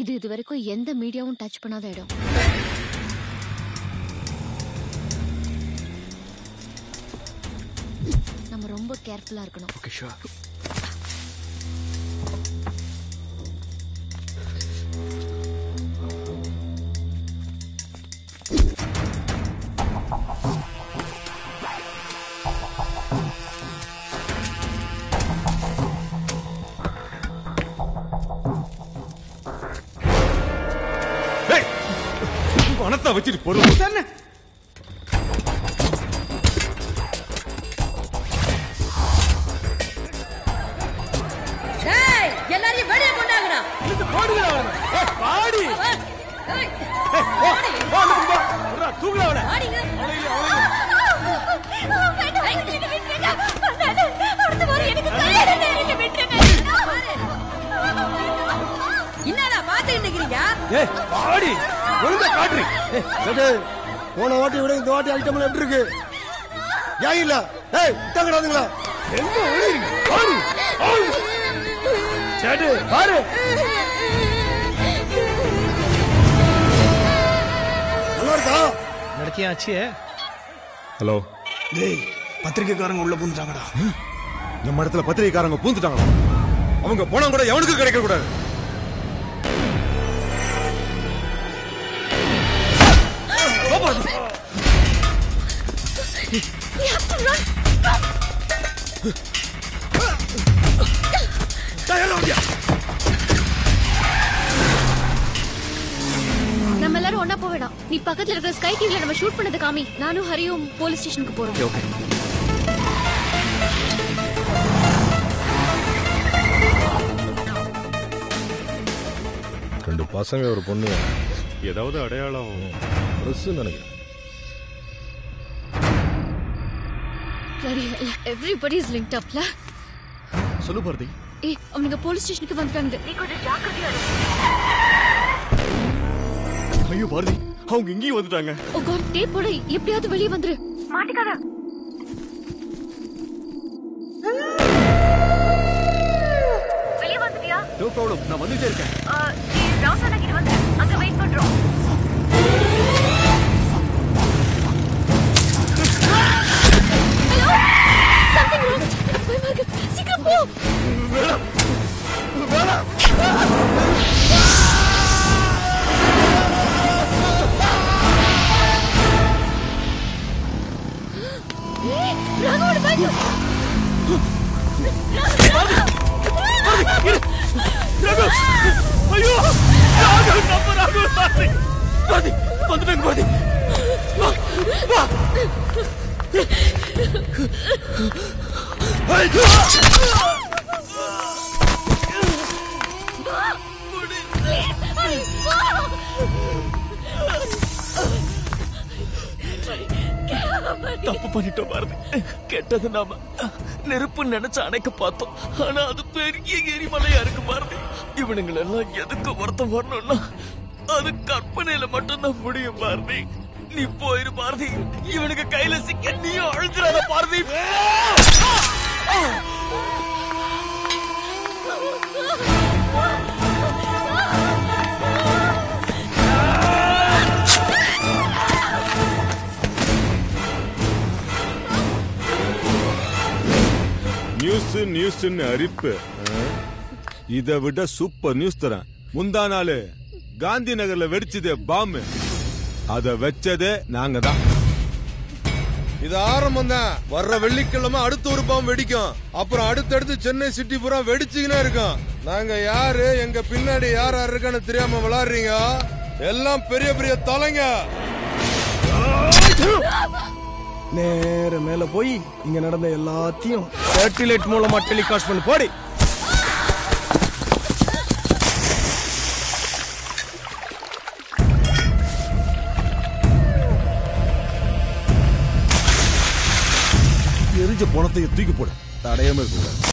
இது வரைக்கும் எந்த மீடியாவும் டச் பண்ணாத இடம். நம்ம ரொம்ப கேர்ஃபுல்லா இருக்கணும். Okay sure. பணத்தை வச்சுட்டு போடுவோம். எல்லாரையும் வெளியே கொண்டாங்கடா. என்னடா பாத்துட்டு இருக்கிறீங்க? போன வாட்டி விட இந்த வாட்டி ஐட்டம் எப்படி இருக்கு? ஏன் இல்ல? தங்கடாதுங்களா? பாரு நல்லா இருக்கா? நடத்தியாச்சு. ஹலோ, டேய் பத்திரிக்கைக்காரங்க உள்ள பூந்துட்டாங்கடா. நம்ம இடத்துல பத்திரிக்கைக்காரங்க பூந்துட்டாங்களா? அவங்க போனா கூட எவனுக்கு கிடைக்க கூடாது. நம்ம எல்லாரும் ஒன்னா போவேடா. நீ பக்கத்துல இருக்கிற ஸ்கை டிவில நம்ம ஷூட் பண்ணது காமி. நானும் ஹரியும் போலீஸ் ஸ்டேஷனுக்கு போறோம். ஓகே. ரெண்டு பசங்க ஒரு பொண்ணு. ஏதாவது அடையாளம் நினைக்கிறேன். Everybody is linked up la. சொல்லு பாரதி. அவனுங்க போலீஸ் ஸ்டேஷனுக்கு வந்துட்டாங்க. நீ கொஞ்சம் ஜாக்கிரதையா இரு. ஐயோ பாரதி, அவங்க இங்கேயும் வந்துட்டாங்க. ஓ காட், டேப் போடு. எப்படியாவது வெளியே வந்துரு. மாட்டிக்காத. வெளியே வந்துட்டியா? நோ ப்ராப்ளம், நான் வந்துட்டே இருக்கேன். நீ ரவுண்ட் ஆகிட்டு வந்து அங்க வெயிட் பண்றோம். சீக்கிரம் போ. ராகவோட பைக். ஐயோ, ராகு நம்ம ராகு பாரதி. பாரதி வந்துட்டாங்க பாரதி. வா வா. தப்பு பண்ணிட்டோம் பாரதி. கெட்டது நாம நெருப்பு நினைச்சு அணைக்க பார்த்தோம். ஆனா அது பெரிய எரிமலையா இருக்கு பாரதி. இவனுங்களை எல்லாம் எதுக்கு வருத்தம் வரணும்னா அது கற்பனையில மட்டும்தான் முடியும் பாரதி. நீ போயிரு பாரதி. இவனுக்கு கையில சிக்க நீயும் அழுத்துறாத பாரதி. நியூஸ் அரிப்பு. இதை விட சூப்பர் நியூஸ் தரேன். முந்தா நாள் காந்தி நகர்ல வெடிச்சதே பாம்பு. அத வச்சதே நாங்க தான். இது ஆரம்பம் தான். வர்ற வெள்ளிக்கிழமை அடுத்த ஒரு பாம்பு வெடிக்கும். அப்புறம் அடுத்தடுத்து சென்னை சிட்டி பூரா வெடிச்சுக்கினே இருக்கும். நாங்க யாரு, எங்க பின்னாடி யார் யார் இருக்கான்னு தெரியாம விளையாடுறீங்க. எல்லாம் பெரிய பெரிய தலைங்க. நேர மேல போய் இங்க நடந்த எல்லாத்தையும் சேட்டிலைட் மூலமா டெலிகாஸ்ட் பண்ணி போடி. எரிஞ்ச பணத்தை தூக்கி போட தடையாம இருக்கு.